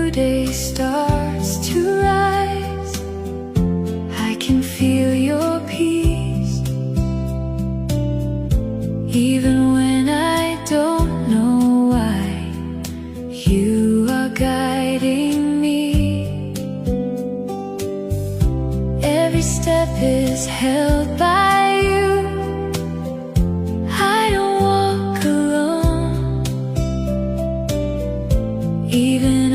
new day starts to rise, I can feel your peace. Even when I don't know why, you are guiding me. Every step is held by you. I don't walk alone, even